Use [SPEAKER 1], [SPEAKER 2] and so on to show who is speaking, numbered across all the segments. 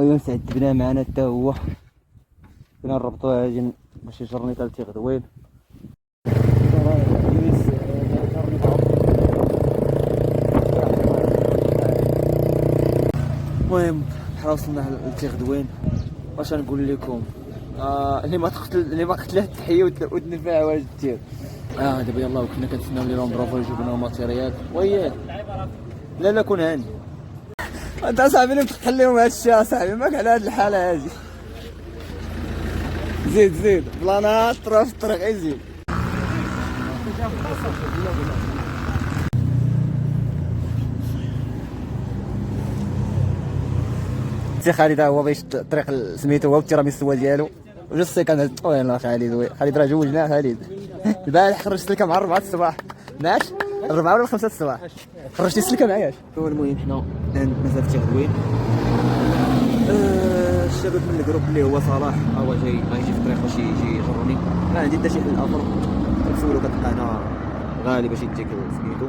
[SPEAKER 1] ايوا سعد بنا معنا حتى هو بنا نربطوه عاجين باش يجرني تالتي غدوين. المهم بحال وصلنا لتي غدوين. واش غنقول لكم؟ اللي ما قتله تحيه ودن فيها حوايج كثير. دابا يلاه كنا كنتسناو لي لاند روفر يجيب لنا ماتيريال وياه. لا كون هاني انت اصاحبي اللي تخليهم هاد الشيء اصاحبي ماك على هاد الحاله هادي. زيد بلانات طرا في الطريق يزيد. سي خالد هو باش الطريق سميتو هو التيراميسو ديالو وجوج السيكان. وين خالد؟ خالد راه جوجنا خالد. البارح خرجت لك مع 4 الصباح معاك 4 ولا 5 الصباح خرجتي السلكه معايا. المهم حنا الان مازال في غدوين. الشباب من الجروب اللي هو صلاح هو جاي غيجي في الطريق باش يجي يجرني. ما عندي حتى شي حل اخر. كنسولو كتلقى هنا غالي باش يديك سميتو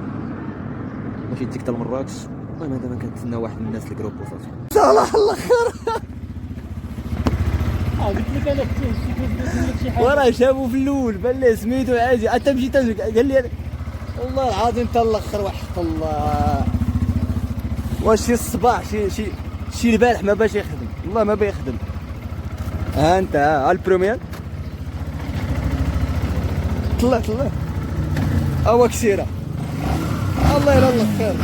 [SPEAKER 1] باش يديك حتى لمراكش. المهم هذا ما كنتسنى واحد من الناس الجروب وصافي. صلاح الله خير.
[SPEAKER 2] قلت لك انا كنت شي حاجه
[SPEAKER 1] وراه شافو في الاول بان ليه سميتو عادي حتى مشيت قال لي والله العظيم حتى الاخر وحق الله. واش شي الصباح شي البارح ما باش يخدم والله ما بيخدم. ها انت البروميير طلع هو كسيره. الله يلا خير.